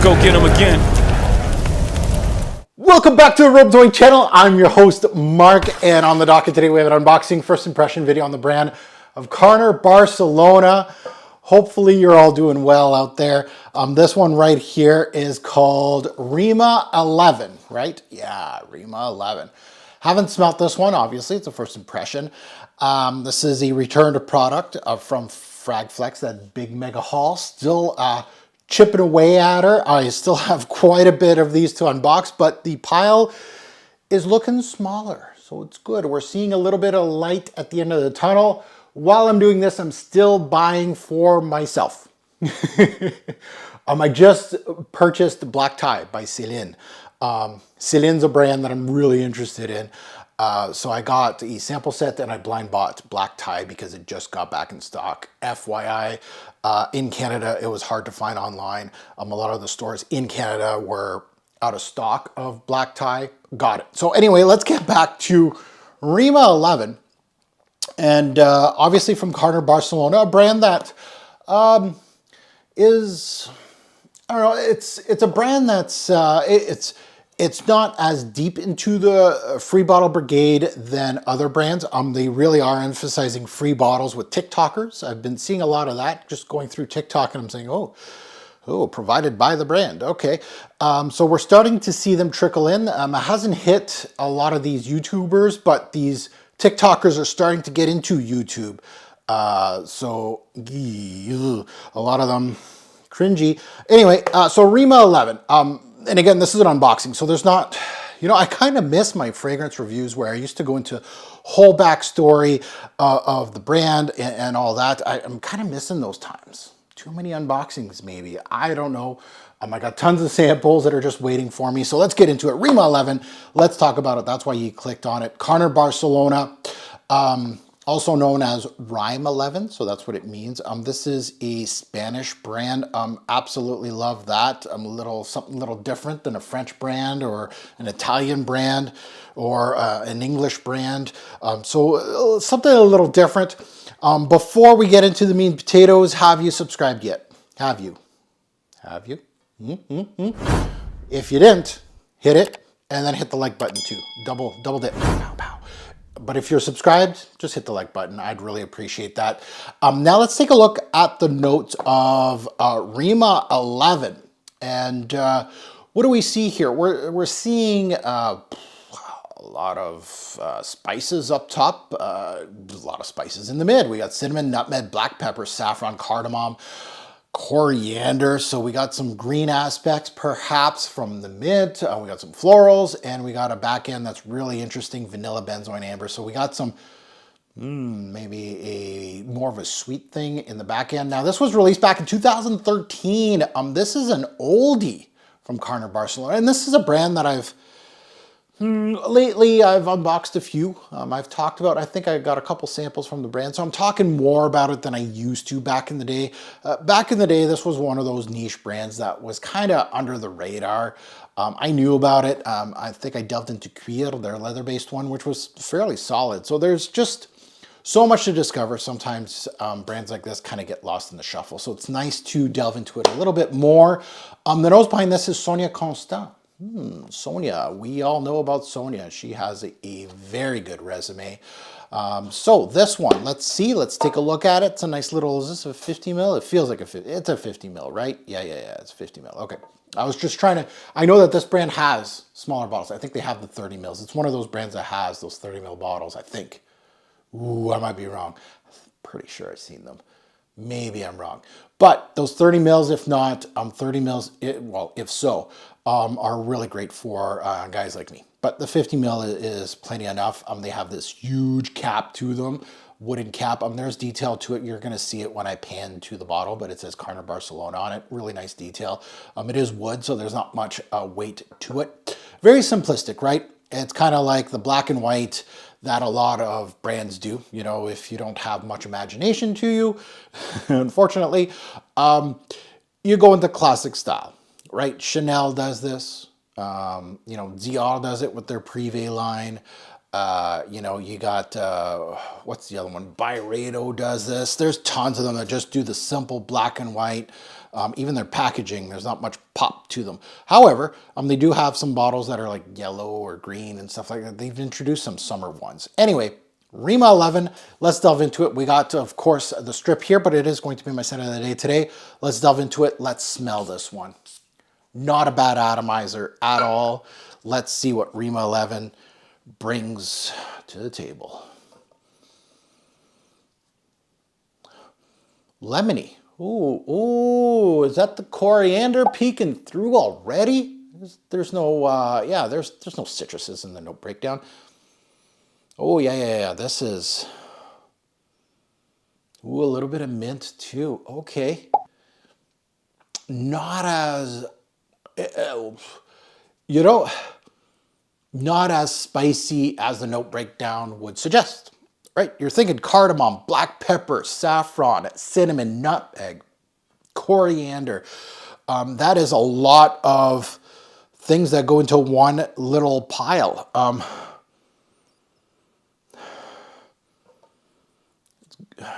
go get them again. Welcome back to the Rope Doing channel. I'm your host, Mark, and on the docket today we have an unboxing first impression video on the brand of Carner Barcelona. Hopefully you're all doing well out there. This one right here is called Rima 11, right? Yeah, Rima 11. Haven't smelt this one, obviously. It's a first impression. This is a return to product from Fragflex, that big mega haul. Still chipping away at her. I still have quite a bit of these to unbox, but the pile is looking smaller, so it's good. We're seeing a little bit of light at the end of the tunnel. While I'm doing this, I'm still buying for myself. I just purchased Black Tie by Celine. Celine's a brand that I'm really interested in. So I got a sample set and I blind bought Black Tie because it just got back in stock. FYI, in Canada, it was hard to find online. A lot of the stores in Canada were out of stock of Black Tie. Got it. So anyway, let's get back to Rima 11. And obviously from Carner Barcelona, a brand that is, I don't know, it's a brand that's, it's not as deep into the free bottle brigade than other brands. They really are emphasizing free bottles with TikTokers. I've been seeing a lot of that, just going through TikTok, and I'm saying, oh, provided by the brand. Okay, so we're starting to see them trickle in. It hasn't hit a lot of these YouTubers, but these TikTokers are starting to get into YouTube. So a lot of them cringy. Anyway, so Rima 11. And again, this is an unboxing, so there's not, you know, I kind of miss my fragrance reviews where I used to go into whole backstory of the brand and all that. I'm kind of missing those times. Too many unboxings, maybe. I don't know. I got tons of samples that are just waiting for me. So let's get into it. Rima 11, let's talk about it. That's why you clicked on it. Carner Barcelona, also known as Rime 11, so that's what it means. This is a Spanish brand. Absolutely love that. Something a little different than a French brand or an Italian brand or an English brand. So something a little different. Before we get into the meat and potatoes, have you subscribed yet? Have you? Have you? If you didn't, hit it and then hit the like button too. Double dip. Pow, pow. But if you're subscribed, just hit the like button. I'd really appreciate that. Now let's take a look at the notes of Rima 11. And what do we see here? We're seeing a lot of spices up top. A lot of spices in the mid. We got cinnamon, nutmeg, black pepper, saffron, cardamom, coriander. So we got some green aspects perhaps from the mid. We got some florals, and we got a back end that's really interesting, vanilla, benzoin, amber. So we got some maybe a more of a sweet thing in the back end. Now this was released back in 2013. This is an oldie from Carner Barcelona, and this is a brand that lately I've unboxed a few. I've talked about, I think I got a couple samples from the brand, so I'm talking more about it than I used to back in the day. Back in the day, this was one of those niche brands that was kind of under the radar. I knew about it. I think I delved into Cuir, their leather-based one, which was fairly solid. So there's just so much to discover. Sometimes brands like this kind of get lost in the shuffle. So it's nice to delve into it a little bit more. The nose behind this is Sonia Constant. Sonia, we all know about Sonia. She has a very good resume. So this one, let's take a look at it. It's a nice little, is this a 50 mil? It feels like it's a 50 mil, right? Yeah, it's 50 mil. Okay. I was just trying to, I know that this brand has smaller bottles. I think they have the 30 mils. It's one of those brands that has those 30 mil bottles, I think. Ooh, I might be wrong. I'm pretty sure I've seen them. Maybe I'm wrong. But those 30 mils, if not 30 mils, well, if so, are really great for guys like me. But the 50 mil is plenty enough. They have this huge cap to them, wooden cap. There's detail to it. You're going to see it when I pan to the bottle, but it says Carner Barcelona on it. Really nice detail. It is wood, so there's not much weight to it. Very simplistic, right? It's kind of like the black and white that a lot of brands do. You know, if you don't have much imagination to you, unfortunately, you go into classic style, right? Chanel does this. You know, Dior does it with their Privé line. You know, you got, what's the other one? Byredo does this. There's tons of them that just do the simple black and white. Even their packaging, there's not much pop to them. However, they do have some bottles that are like yellow or green and stuff like that. They've introduced some summer ones. Anyway, Rima 11, let's delve into it. We got, of course, the strip here, but it is going to be my scent of the day today. Let's delve into it. Let's smell this one. Not a bad atomizer at all. Let's see what Rima 11 brings to the table. Lemony. Ooh, ooh, is that the coriander peeking through already? There's no, yeah, there's no citruses in the note breakdown. Oh, yeah. This is, ooh, a little bit of mint too. Okay. Not as, you know, not as spicy as the note breakdown would suggest, right? You're thinking cardamom, black pepper, saffron, cinnamon, nutmeg, coriander. That is a lot of things that go into one little pile.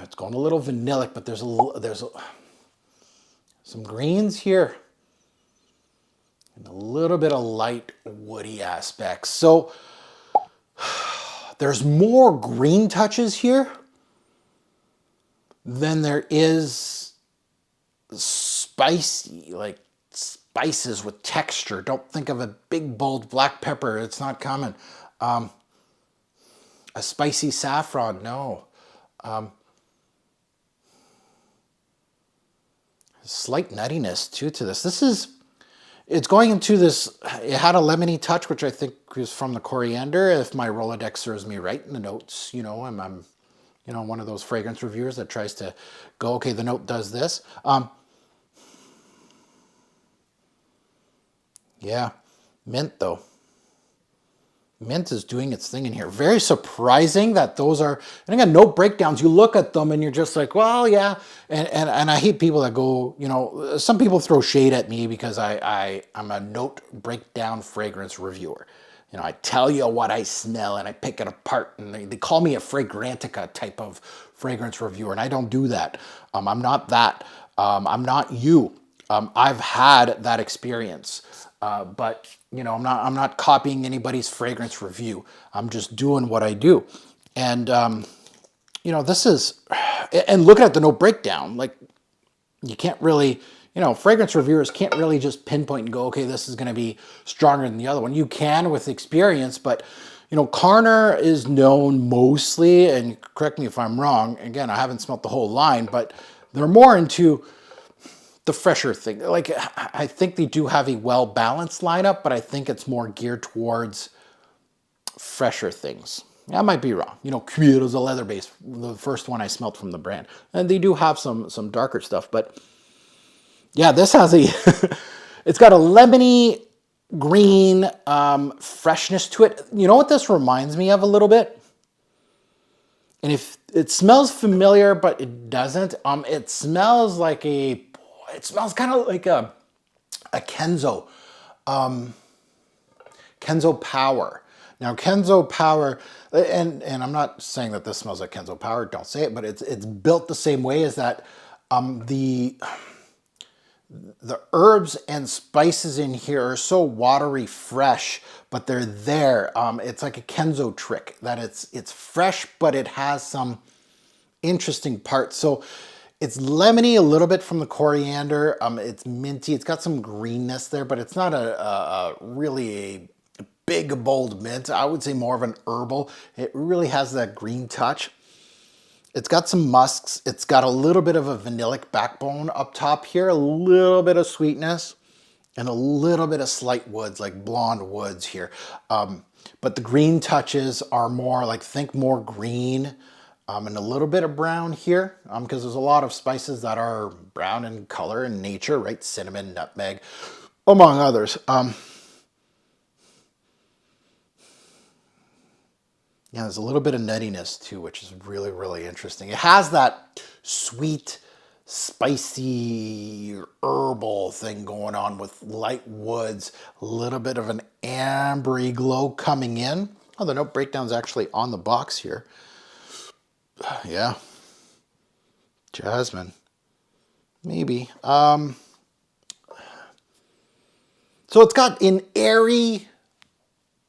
It's going a little vanillic, but there's some greens here. And a little bit of light woody aspects. So there's more green touches here than there is spicy, like spices with texture. Don't think of a big, bold black pepper. It's not coming. A spicy saffron, no. Slight nuttiness too to this. It's going into this, it had a lemony touch, which I think is from the coriander, if my Rolodex serves me right in the notes. You know, I'm you know, one of those fragrance reviewers that tries to go, okay, the note does this. Yeah, mint though. Mint is doing its thing in here. Very surprising that those are, and again, note breakdowns, you look at them and you're just like, well, yeah. And I hate people that go, you know, some people throw shade at me because I'm a note breakdown fragrance reviewer. You know, I tell you what I smell and I pick it apart, and they call me a Fragrantica type of fragrance reviewer, and I don't do that. I'm not that. I'm not you. I've had that experience. But you know, I'm not copying anybody's fragrance review. I'm just doing what I do. And you know, this is, and looking at the note breakdown, like you can't really, you know, fragrance reviewers can't really just pinpoint and go, okay, this is going to be stronger than the other one. You can with experience, but you know, Carner is known mostly, and correct me if I'm wrong, again, I haven't smelt the whole line, but they're more into the fresher thing. Like, I think they do have a well-balanced lineup, but I think it's more geared towards fresher things. I might be wrong. You know, Cuida's a leather base, the first one I smelled from the brand. And they do have some darker stuff, but yeah, this has a, it's got a lemony green freshness to it. You know what this reminds me of a little bit? And if it smells familiar, but it doesn't, it smells like it smells kind of like a Kenzo, Kenzo Power. Now Kenzo Power, and I'm not saying that this smells like Kenzo Power, don't say it, but it's built the same way as that. The herbs and spices in here are so watery fresh, but they're there. It's like a Kenzo trick, that it's fresh, but it has some interesting parts. So it's lemony a little bit from the coriander. It's minty. It's got some greenness there, but it's not a really a big, bold mint. I would say more of an herbal. It really has that green touch. It's got some musks. It's got a little bit of a vanillic backbone up top here, a little bit of sweetness, and a little bit of slight woods, like blonde woods here. But the green touches are more like, think more green, and a little bit of brown here, because there's a lot of spices that are brown in color and nature, right? Cinnamon, nutmeg, among others. Yeah, there's a little bit of nuttiness too, which is really, really interesting. It has that sweet, spicy, herbal thing going on with light woods, a little bit of an ambery glow coming in. Oh, the note breakdown's actually on the box here. Yeah. Jasmine. Maybe. So it's got an airy,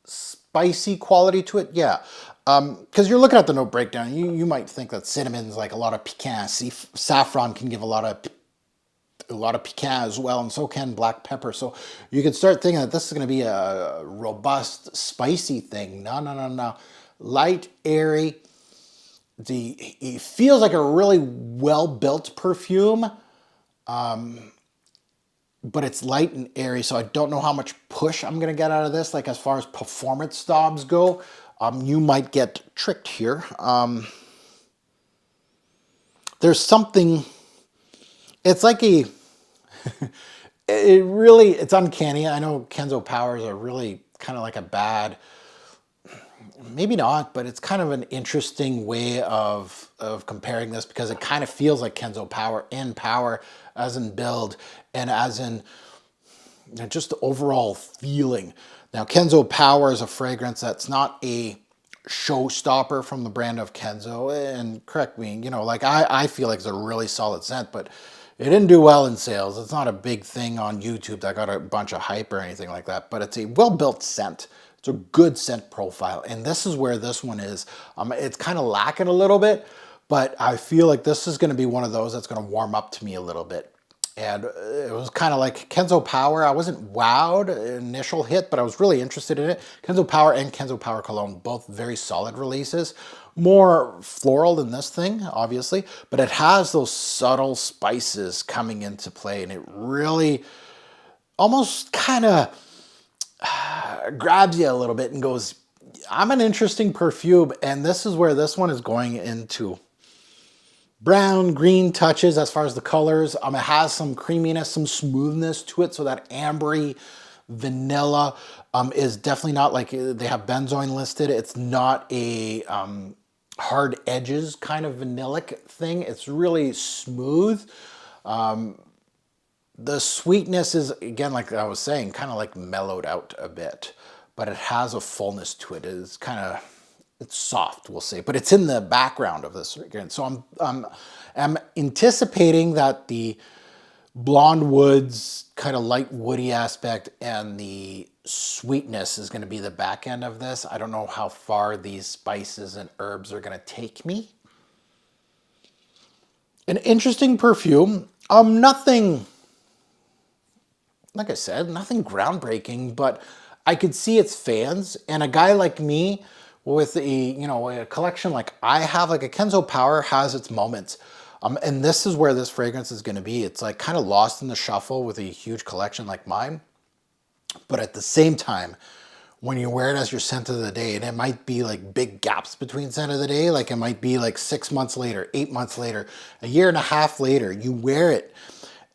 spicy quality to it. Yeah. Because you're looking at the note breakdown, you might think that cinnamon's like a lot of piquancy. Saffron can give a lot of piquant as well, and so can black pepper. So you could start thinking that this is going to be a robust, spicy thing. No, no, no, no. Light, airy. It feels like a really well-built perfume, but it's light and airy, so I don't know how much push I'm going to get out of this. Like as far as performance stobs go, you might get tricked here. There's something, it's like it's uncanny. I know Kenzo Powers are really kind of like a bad, maybe not, but it's kind of an interesting way of comparing this because it kind of feels like Kenzo Power in power as in build and as in just the overall feeling. Now, Kenzo Power is a fragrance that's not a showstopper from the brand of Kenzo, and correct me, like I feel like it's a really solid scent, but it didn't do well in sales. It's not a big thing on YouTube that got a bunch of hype or anything like that, but it's a well-built scent. It's a good scent profile, and this is where this one is. It's kind of lacking a little bit, but I feel like this is going to be one of those that's going to warm up to me a little bit. And it was kind of like Kenzo Power. I wasn't wowed initial hit, but I was really interested in it. Kenzo Power and Kenzo Power Cologne, both very solid releases. More floral than this thing, obviously, but it has those subtle spices coming into play, and it really almost kind of grabs you a little bit and goes, I'm an interesting perfume, and this is where this one is going into brown, green touches as far as the colors. It has some creaminess, some smoothness to it, so that ambery vanilla is definitely not like, they have benzoin listed. It's not a hard edges kind of vanillic thing. It's really smooth. The sweetness is, again, like I was saying, kind of like mellowed out a bit, but it has a fullness to it. It's kind of, it's soft, we'll say, but it's in the background of this again. So I'm anticipating that the blonde woods, kind of light woody aspect, and the sweetness is going to be the back end of this. I don't know how far these spices and herbs are going to take me. An interesting perfume. Nothing, like I said, nothing groundbreaking, but I could see its fans, and a guy like me with a collection like I have, like a Kenzo Power has its moments. And this is where this fragrance is going to be. It's like kind of lost in the shuffle with a huge collection like mine. But at the same time, when you wear it as your scent of the day, and it might be like big gaps between scent of the day, like it might be like 6 months later, 8 months later, a year and a half later, you wear it.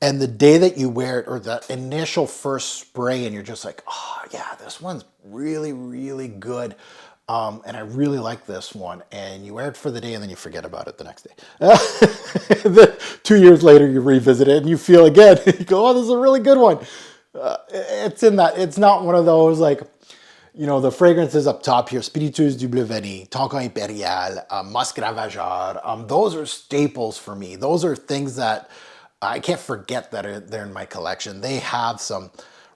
And the day that you wear it, or the initial first spray, and you're just like, oh yeah, this one's really, really good. And I really like this one. And you wear it for the day and then you forget about it the next day. Then 2 years later, you revisit it and you feel again, you go, oh, this is a really good one. It's in that, it's not one of those like, the fragrances up top here, Spiritueuse du Bleu Vanille, Tonka Impérial, Musc Ravageur, those are staples for me. Those are things that I can't forget that they're in my collection. They have some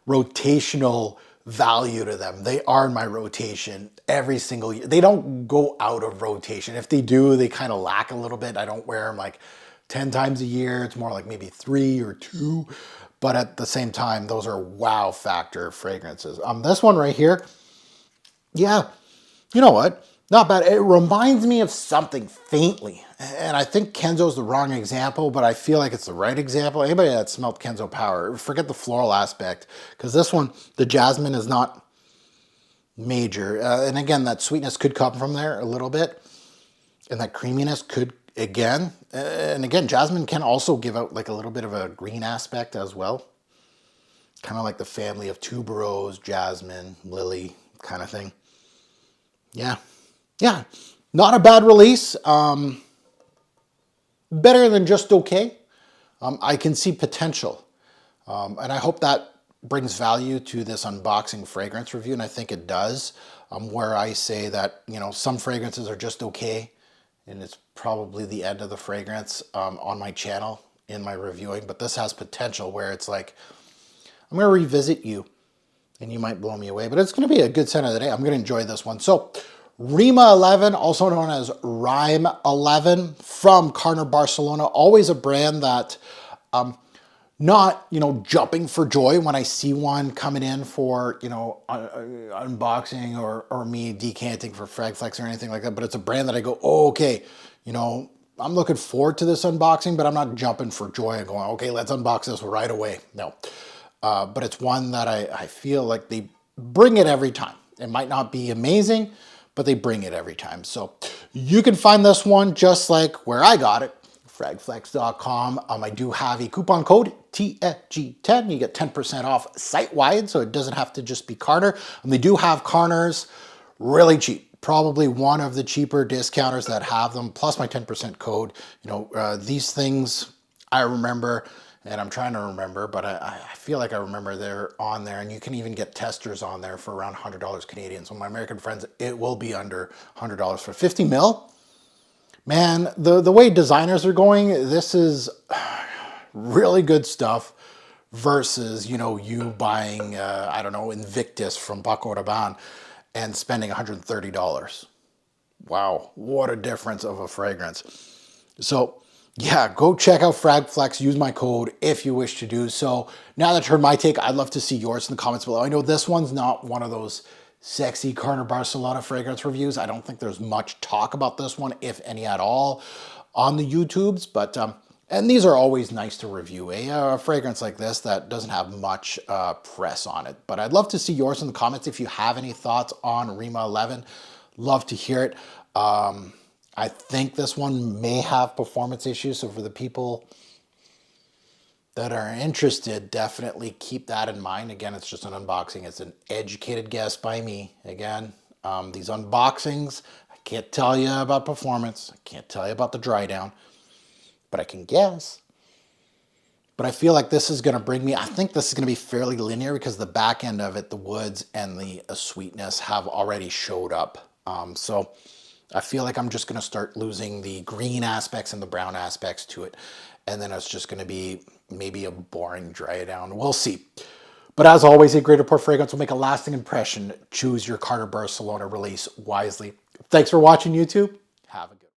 rotational value to them. They are in my rotation every single year. They don't go out of rotation. If they do, they kind of lack a little bit. I don't wear them like 10 times a year. It's more like maybe 3 or 2. But at the same time, those are wow factor fragrances. This one right here, yeah, you know what? Not bad. It reminds me of something faintly. And I think Kenzo's the wrong example, but I feel like it's the right example. Anybody that smelled Kenzo Power, forget the floral aspect, because this one, the jasmine is not major. And again, that sweetness could come from there a little bit. And that creaminess could, again, and again, jasmine can also give out like a little bit of a green aspect as well. Kind of like the family of tuberose, jasmine, lily kind of thing. Yeah. Yeah, not a bad release. Better than just okay. I can see potential. And I hope that brings value to this unboxing fragrance review, and I think it does. where I say that, you know, some fragrances are just okay, and it's probably the end of the fragrance on my channel in my reviewing. But this has potential where it's like, I'm going to revisit you and you might blow me away, but it's going to be a good scent of the day. I'm going to enjoy this one. So Rima 11, also known as Rime 11 from Carner Barcelona, always a brand that not, you know, jumping for joy when I see one coming in for, you know, unboxing or me decanting for Fragflex or anything like that. But it's a brand that I go, oh, okay, you know, I'm looking forward to this unboxing, but I'm not jumping for joy and going, okay, let's unbox this right away. No. But it's one that I feel like they bring it every time. It might not be amazing, but they bring it every time. So you can find this one just like where I got it, fragflex.com. I do have a coupon code, TFG10. You get 10% off site-wide, so it doesn't have to just be Carner. And they do have Carners really cheap. Probably one of the cheaper discounters that have them, plus my 10% code. You know, these things I remember, and I'm trying to remember, but I feel like I remember they're on there, and you can even get testers on there for around $100 Canadian. So my American friends, it will be under $100 for 50 mil. Man, the way designers are going, this is really good stuff versus, you know, you buying, I don't know, Invictus from Paco Rabanne and spending $130. Wow, what a difference of a fragrance. So yeah, go check out Fragflex. Use my code if you wish to do so. Now that you heard my take, I'd love to see yours in the comments below. I know this one's not one of those sexy Carner Barcelona fragrance reviews. I don't think there's much talk about this one, if any at all, on the YouTubes. But and these are always nice to review. A fragrance like this that doesn't have much press on it. But I'd love to see yours in the comments if you have any thoughts on Rima 11. Love to hear it. I think this one may have performance issues, so for the people that are interested, definitely keep that in mind. Again, it's just an unboxing. It's an educated guess by me. Again, these unboxings, I can't tell you about performance. I can't tell you about the dry down, but I can guess. But I feel like this is going to bring me, I think this is going to be fairly linear because the back end of it, the woods and the sweetness have already showed up. So I feel like I'm just going to start losing the green aspects and the brown aspects to it. And then it's just going to be maybe a boring dry down. We'll see. But as always, a great report fragrance will make a lasting impression. Choose your Carner Barcelona release wisely. Thanks for watching, YouTube. Have a good